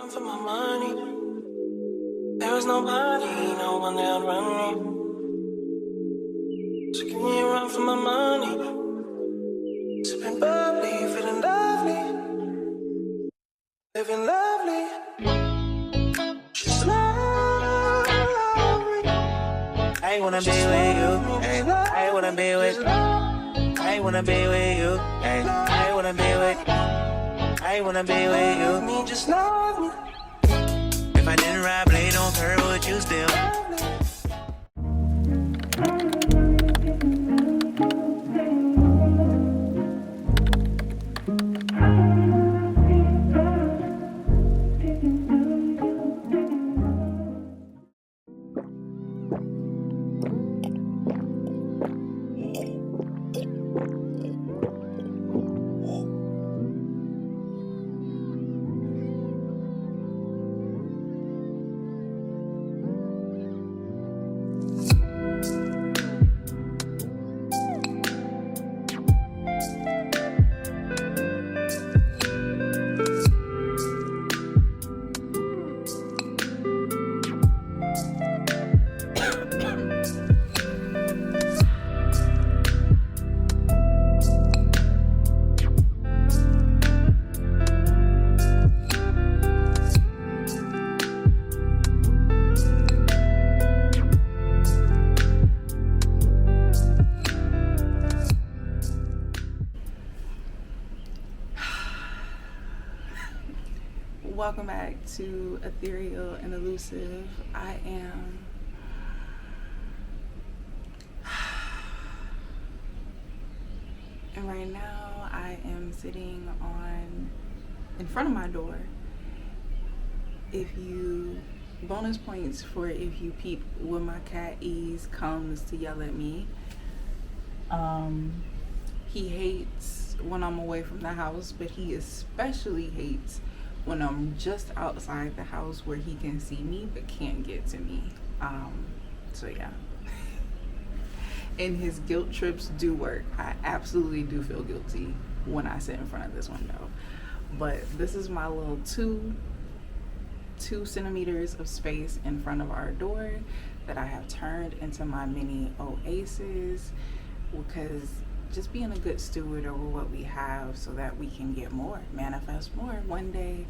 run for my money. There is nobody, no one that run me. So give me a run for my money. Sipping bubbly, feeling lovely, living lovely. She's lovely. I wanna be with you. Ay, I wanna be with. I wanna be with you. Ay, I wanna be with. I wanna be with you. Me, just love me. If I didn't ride blade on curve, would you still? Welcome back to Ethereal and Elusive. I am and right now I am sitting in front of my door. Bonus points for if you peep when my cat Ease comes to yell at me. He hates when I'm away from the house, but he especially hates when I'm just outside the house where he can see me but can't get to me. So yeah. And his guilt trips do work. I absolutely do feel guilty when I sit in front of this window. But this is my little two centimeters of space in front of our door that I have turned into my mini oasis, because just being a good steward over what we have so that we can get more, manifest more. One day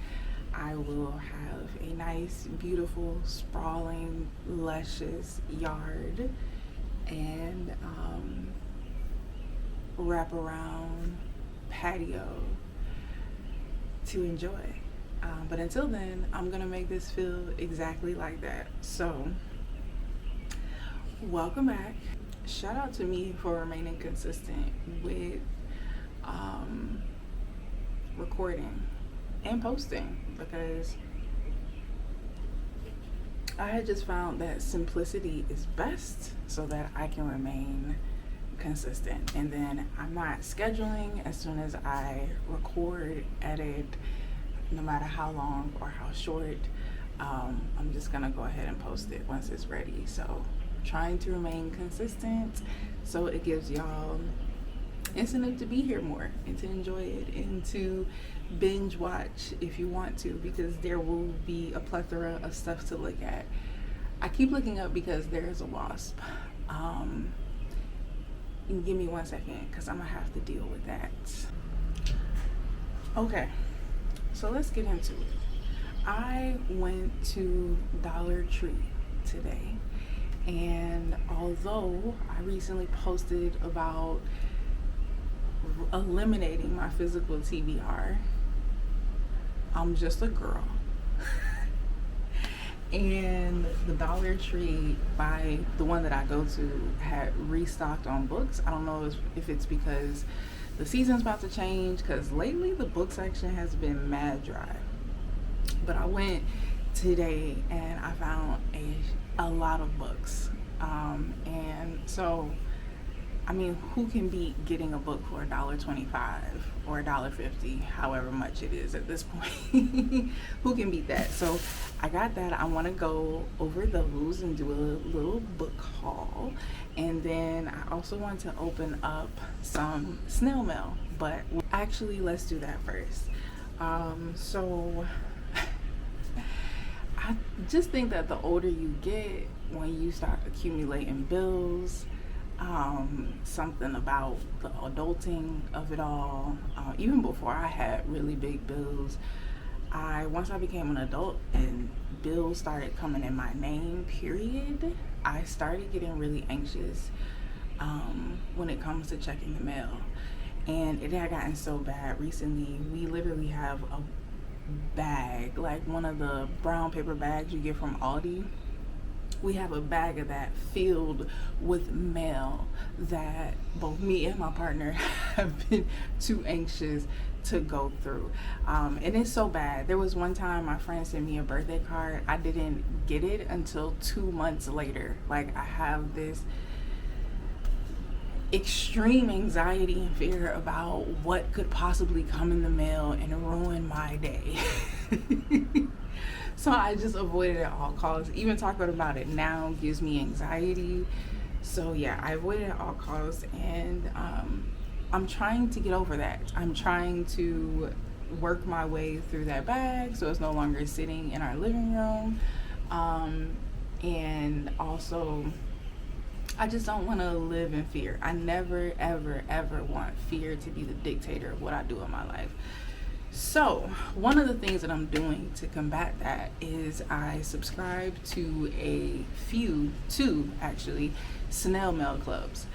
I will have a nice, beautiful, sprawling, luscious yard and wraparound patio to enjoy. But until then, I'm gonna make this feel exactly like that. So welcome back. Shout out to me for remaining consistent with recording and posting, because I had just found that simplicity is best so that I can remain consistent. And then I'm not scheduling. As soon as I record, edit, no matter how long or how short, I'm just gonna go ahead and post it once it's ready. So trying to remain consistent so it gives y'all incentive to be here more and to enjoy it and to binge watch if you want to, because there will be a plethora of stuff to look at. I keep looking up because there's a wasp. Give me 1 second because I'm gonna have to deal with that. Okay, so let's get into it. I went to Dollar Tree today, and although I recently posted about eliminating my physical TBR, I'm just a girl. And the Dollar Tree, by the one that I go to, had restocked on books. I don't know if it's because the season's about to change, because lately the book section has been mad dry. But I went today and I found a lot of books. And so, I mean, who can beat getting a book for $1.25 or $1.50, however much it is at this point? Who can beat that? So I got that. I want to go over those and do a little book haul. And then I also want to open up some snail mail. But actually, let's do that first. So just think that the older you get, when you start accumulating bills, something about the adulting of it all, even before I had really big bills, once I became an adult and bills started coming in my name, period, I started getting really anxious when it comes to checking the mail. And it had gotten so bad recently. We literally have a bag, like one of the brown paper bags you get from Aldi. We have a bag of that filled with mail that both me and my partner have been too anxious to go through. And it's so bad. There was one time my friend sent me a birthday card. I didn't get it until 2 months later. Like, I have this extreme anxiety and fear about what could possibly come in the mail and ruin my day. So I just avoid it at all costs. Even talking about it now gives me anxiety. So yeah, I avoid it at all costs, and I'm trying to get over that. I'm trying to work my way through that bag so it's no longer sitting in our living room. And also, I just don't want to live in fear. I never, ever, ever want fear to be the dictator of what I do in my life. So one of the things that I'm doing to combat that is I subscribe to two actually, Snail Mail Clubs.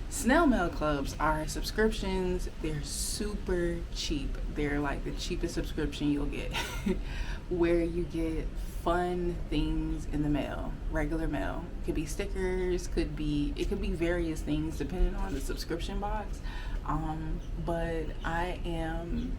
Snail Mail Clubs are subscriptions. They're super cheap. They're like the cheapest subscription you'll get, where you get fun things in the mail, regular mail. It could be stickers, it could be various things depending on the subscription box. But I am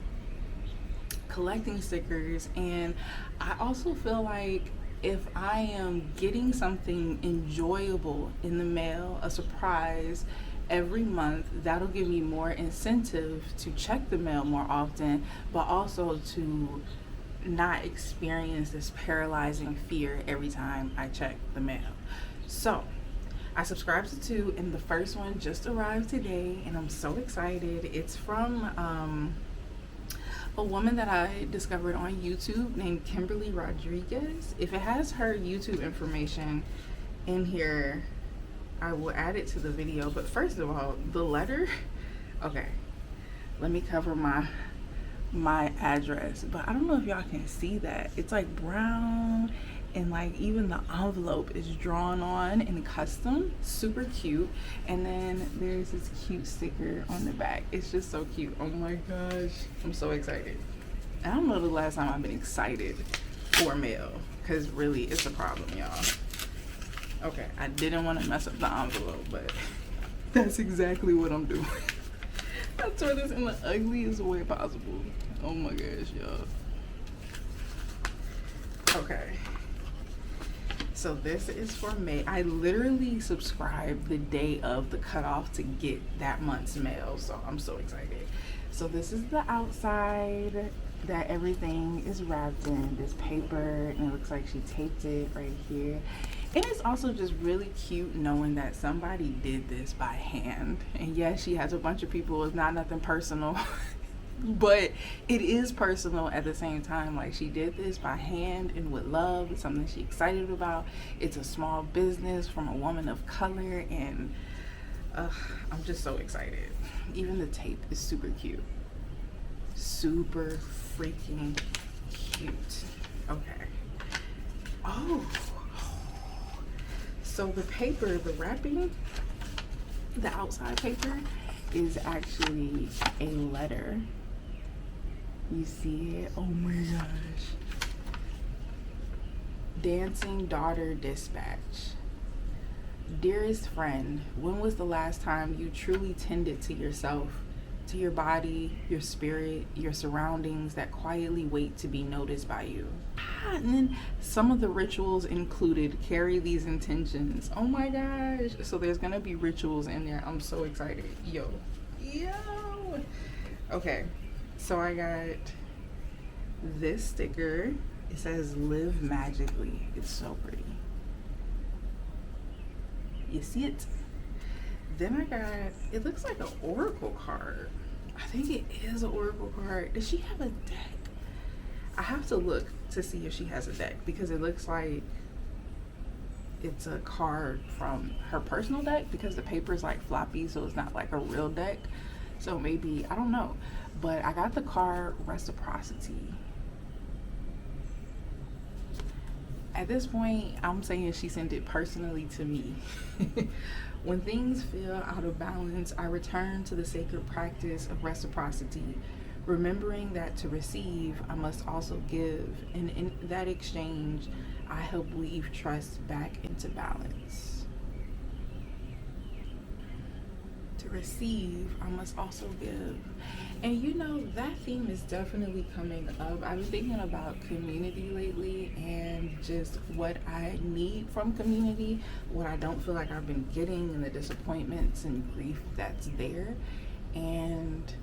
collecting stickers, and I also feel like if I am getting something enjoyable in the mail, a surprise every month, that'll give me more incentive to check the mail more often, but also to not experience this paralyzing fear every time I check the mail. So I subscribed to two, and the first one just arrived today, and I'm so excited. It's from a woman that I discovered on YouTube named Kimberly Rodriguez. If it has her YouTube information in here, I will add it to the video. But first of all, the letter, okay, let me cover my address, but I don't know if y'all can see that. It's like brown, and like even the envelope is drawn on in custom, super cute. And then there's this cute sticker on the back. It's just so cute. Oh my gosh, I'm so excited. I don't know the last time I've been excited for mail, because really it's a problem, y'all. Okay, I didn't want to mess up the envelope, but that's exactly what I'm doing. I tore this in the ugliest way possible. Oh my gosh, y'all. Okay. So this is for May. I literally subscribed the day of the cutoff to get that month's mail, so I'm so excited. So this is the outside that everything is wrapped in, this paper, and it looks like she taped it right here. And it's also just really cute knowing that somebody did this by hand. And yes, she has a bunch of people. It's not nothing personal, but it is personal at the same time. Like, she did this by hand and with love. It's something she's excited about. It's a small business from a woman of color, and I'm just so excited. Even the tape is super cute. Super freaking cute. Okay. Oh. So the paper, the wrapping, the outside paper is actually a letter. You see it? Oh my gosh. Dancing Daughter Dispatch. Dearest friend, when was the last time you truly tended to yourself, to your body, your spirit, your surroundings that quietly wait to be noticed by you? And then some of the rituals included carry these intentions. Oh my gosh. So there's gonna be rituals in there. I'm so excited. Yo. Okay, so I got this sticker. It says live magically. It's so pretty. You see it? Then I got, it looks like an oracle card. I think it is an oracle card. Does she have a deck? I have to look to see if she has a deck, because it looks like it's a card from her personal deck, because the paper is like floppy, so it's not like a real deck. So maybe, I don't know. But I got the card Reciprocity. At this point, I'm saying she sent it personally to me. When things feel out of balance, I return to the sacred practice of reciprocity, remembering that to receive, I must also give, and in that exchange, I help weave trust back into balance. To receive, I must also give. And you know, that theme is definitely coming up. I've been thinking about community lately and just what I need from community, what I don't feel like I've been getting, and the disappointments and grief that's there. And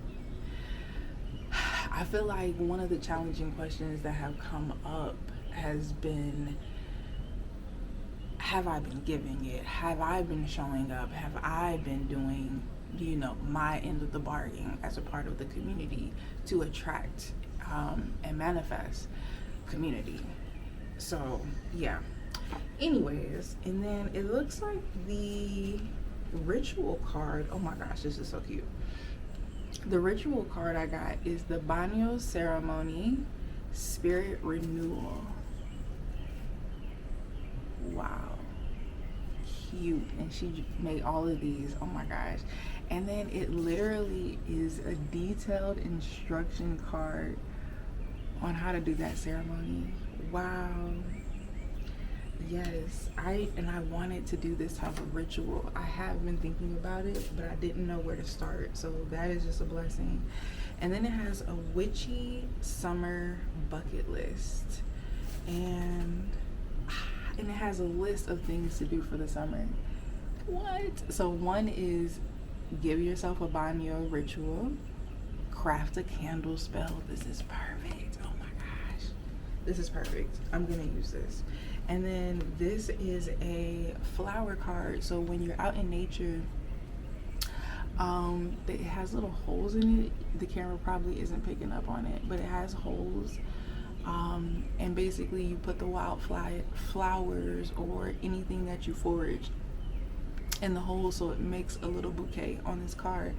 I feel like one of the challenging questions that have come up has been, have I been giving it? Have I been showing up? Have I been doing, you know, my end of the bargain as a part of the community to attract and manifest community? So yeah, anyways, and then it looks like the ritual card, oh my gosh, this is so cute. The ritual card I got is the Banyo Ceremony Spirit Renewal. Wow, cute. And she made all of these, oh my gosh. And then it literally is a detailed instruction card on how to do that ceremony. Wow. Yes, I wanted to do this type of ritual. I have been thinking about it, but I didn't know where to start. So that is just a blessing. And then it has a witchy summer bucket list. And it has a list of things to do for the summer. What? So one is give yourself a banyo ritual, craft a candle spell. This is perfect. Oh my gosh. This is perfect. I'm gonna use this. And then this is a flower card. So when you're out in nature, it has little holes in it. The camera probably isn't picking up on it, but it has holes. And basically you put the wild flowers or anything that you forage in the hole, so it makes a little bouquet on this card.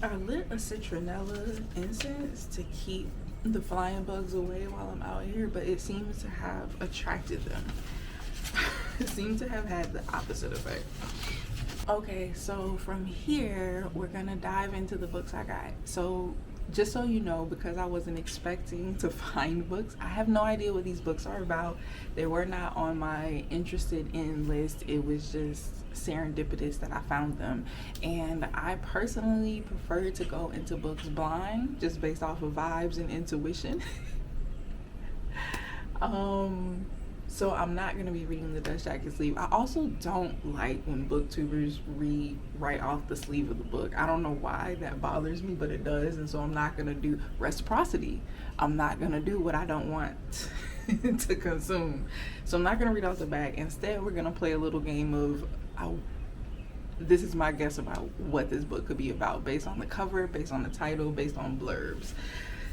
I lit a citronella incense to keep the flying bugs away while I'm out here, but it seems to have attracted them. It seems to have had the opposite effect. Okay, so from here we're gonna dive into the books I got. So just so you know, because I wasn't expecting to find books, I have no idea what these books are about. They were not on my interested in list. It was just serendipitous that I found them. And I personally prefer to go into books blind, just based off of vibes and intuition. So I'm not going to be reading the Dust Jacket sleeve. I also don't like when booktubers read right off the sleeve of the book. I don't know why that bothers me, but it does. And so I'm not going to do reciprocity. I'm not going to do what I don't want to consume. So I'm not going to read off the back. Instead, we're going to play a little game of, this is my guess about what this book could be about, based on the cover, based on the title, based on blurbs.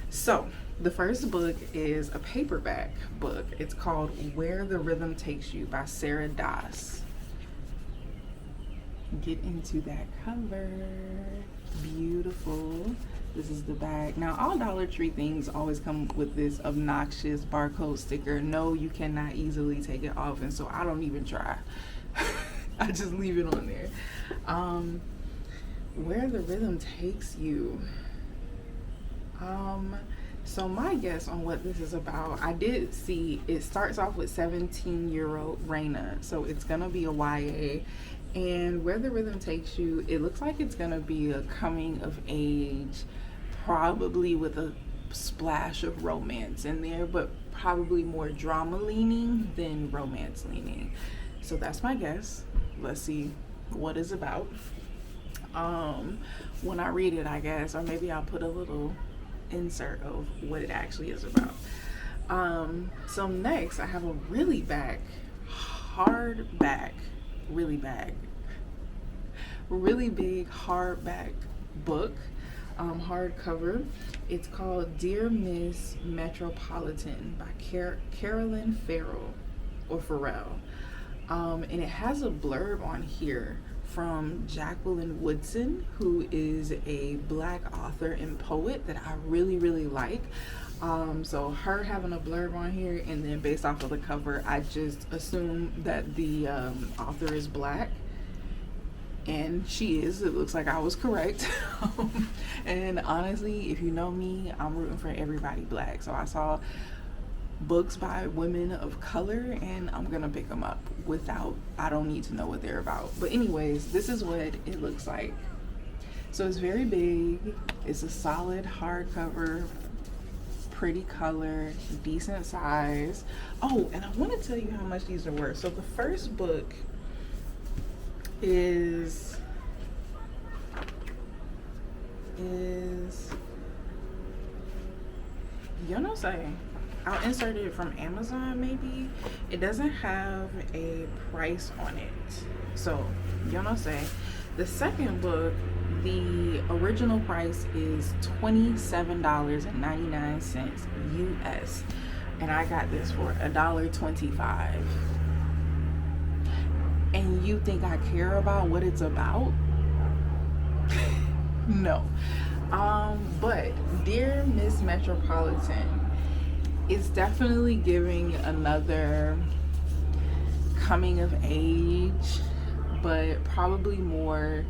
So the first book is a paperback book. It's called Where the Rhythm Takes You by Sarah Das. Get into that cover. Beautiful. This is the bag. Now, all Dollar Tree things always come with this obnoxious barcode sticker. No, you cannot easily take it off, and so I don't even try. I just leave it on there. Where the Rhythm Takes You. So my guess on what this is about, I did see it starts off with 17-year-old Raina, so it's gonna be a YA. And Where the Rhythm Takes You, it looks like it's gonna be a coming of age, probably with a splash of romance in there, but probably more drama leaning than romance leaning. So that's my guess. Let's see what it's about when I read it, I guess, or maybe I'll put a little insert of what it actually is about. So next I have a really big hardback book hardcover. It's called Dear Miss Metropolitan by Carolyn Farrell. And it has a blurb on here from Jacqueline Woodson, who is a Black author and poet that I really, really like. So her having a blurb on here, and then based off of the cover, I just assume that the author is Black. And she is. It looks like I was correct. And honestly, if you know me, I'm rooting for everybody Black. So I saw books by women of color and I'm gonna pick them up I don't need to know what they're about. But anyways, this is what it looks like. So it's very big. It's a solid hardcover, pretty color, decent size. Oh, and I want to tell you how much these are worth. So the first book is yo no sé. I'll insert it from Amazon maybe. It doesn't have a price on it, so yo no sé. The second book, the original price is $27.99 US, and I got this for $1.25. And you think I care about what it's about? No. But Dear Miss Metropolitan, it's definitely giving another coming of age, but probably more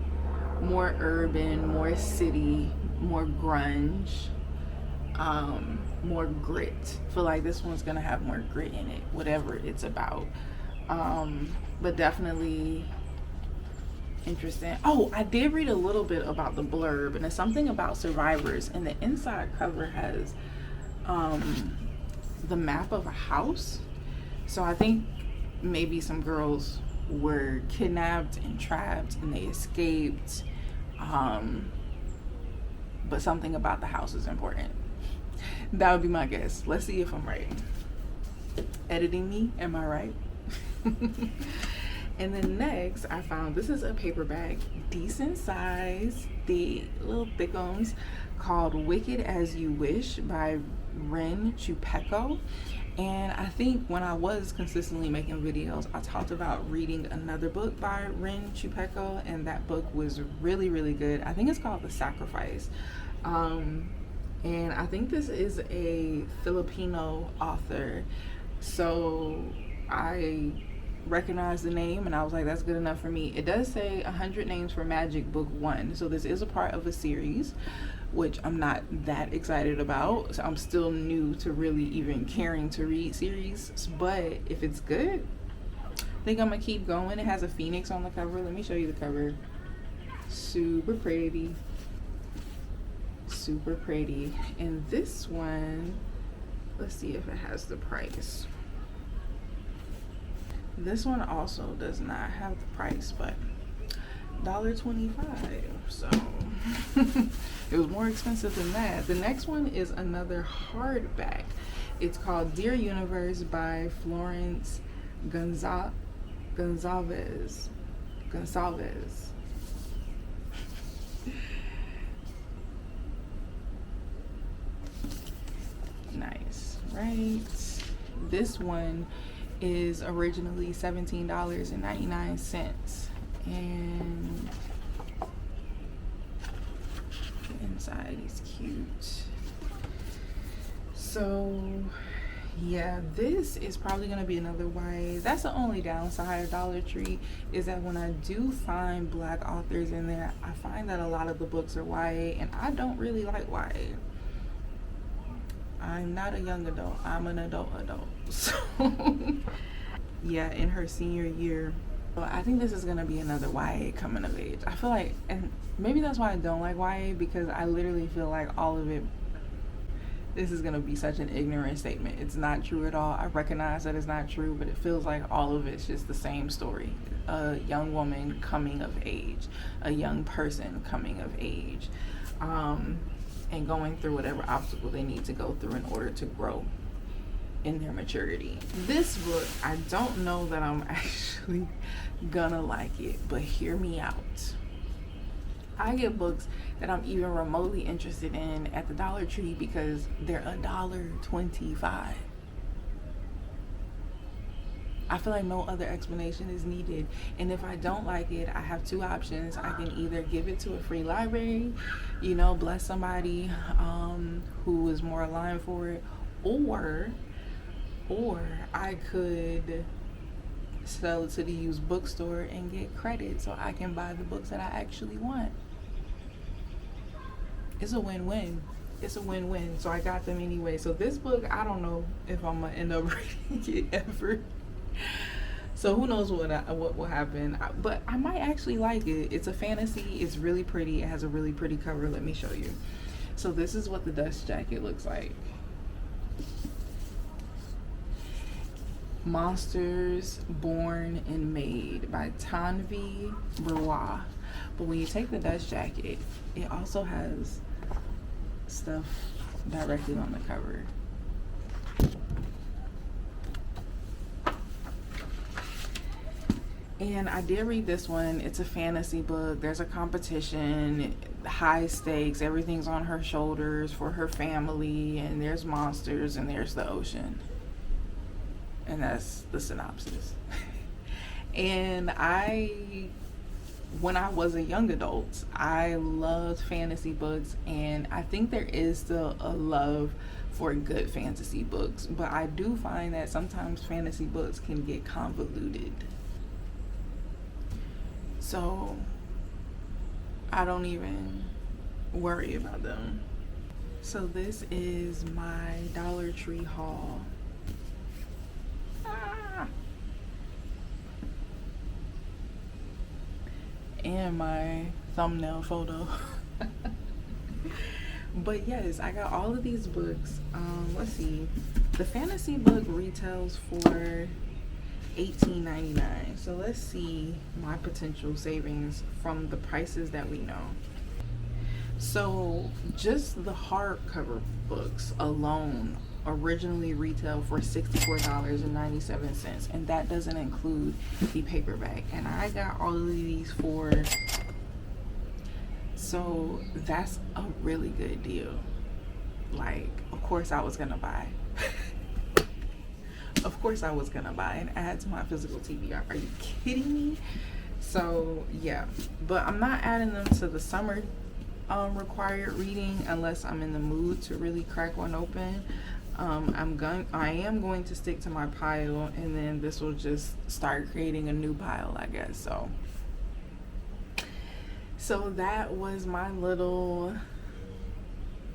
urban, more city, more grunge, more grit. I feel like this one's gonna have more grit in it, whatever it's about. But definitely interesting. Oh, I did read a little bit about the blurb, and it's something about survivors, and the inside cover has the map of a house. So I think maybe some girls were kidnapped and trapped and they escaped, but something about the house is important. That would be my guess. Let's see if I'm right. Editing me, am I right? And then next I found, this is a paperback, decent size, the little thickums, called Wicked As You Wish by Ren Chupeco. And I think when I was consistently making videos, I talked about reading another book by Ren Chupeco, and that book was really, really good. I think it's called The Sacrifice. And I think this is a Filipino author, so I recognized the name and I was like, that's good enough for me. It does say 100 Names for Magic Book 1, so this is a part of a series, which I'm not that excited about. So I'm still new to really even caring to read series, but if it's good, I think I'm gonna keep going. It has a phoenix on the cover. Let me show you the cover. Super pretty, super pretty. And this one, let's see if it has the price. This one also does not have the price, but $1.25, so it was more expensive than that. The next one is another hardback. It's called Dear Universe by Florence Gonsalves. Nice, right? This one is originally $17.99, and the inside is cute. So yeah, this is probably gonna be another YA. That's the only downside of Dollar Tree, is that when I do find Black authors in there, I find that a lot of the books are YA, and I don't really like YA. I'm not a young adult, I'm an adult. So yeah, in her senior year. Well, I think this is gonna be another YA coming of age. I feel like, and maybe that's why I don't like YA, because I literally feel like all of it, this is gonna be such an ignorant statement. It's not true at all. I recognize that it's not true, but it feels like all of it's just the same story. A young woman coming of age, a young person coming of age, and going through whatever obstacle they need to go through in order to grow in their maturity. This book, I don't know that I'm actually gonna like it, but hear me out. I get books that I'm even remotely interested in at the Dollar Tree because they're $1.25. I feel like no other explanation is needed. And if I don't like it, I have two options. I can either give it to a free library, you know, bless somebody who is more aligned for it, or I could sell it to the used bookstore and get credit so I can buy the books that I actually want. It's a win-win. It's a win-win. So I got them anyway. So this book, I don't know if I'm gonna end up reading it ever. So who knows what will happen, but I might actually like it. It's a fantasy. It's really pretty. It has a really pretty cover. Let me show you. So this is what the dust jacket looks like. Monsters Born and Made by Tanvi Barua. But when you take the dust jacket, it also has stuff directly on the cover. And I did read this one. It's a fantasy book. There's a competition, high stakes, everything's on her shoulders for her family, and there's monsters and there's the ocean. And that's the synopsis. And when I was a young adult, I loved fantasy books, and I think there is still a love for good fantasy books, but I do find that sometimes fantasy books can get convoluted. So I don't even worry about them. So this is my Dollar Tree haul. And my thumbnail photo. But yes, I got all of these books. Let's see. The fantasy book retails for $18.99. So let's see my potential savings from the prices that we know. So just the hardcover books alone originally retail for $64.97, and that doesn't include the paperback. And I got all of these for, so that's a really good deal. Like, of course I was gonna buy. Of course I was gonna buy and add to my physical TBR. Are you kidding me? So yeah, but I'm not adding them to the summer required reading unless I'm in the mood to really crack one open. I am going to stick to my pile, and then this will just start creating a new pile, I guess. So that was my little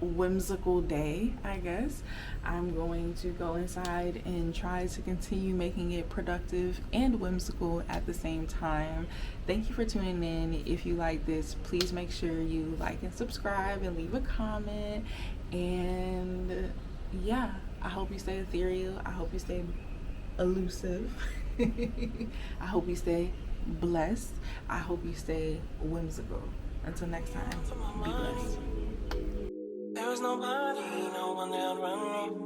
whimsical day, I guess. I'm going to go inside and try to continue making it productive and whimsical at the same time. Thank you for tuning in. If you like this, please make sure you like and subscribe and leave a comment. And yeah, I hope you stay ethereal. I hope you stay elusive. I hope you stay blessed. I hope you stay whimsical. Until next time, be blessed. There was nobody, no one that run me.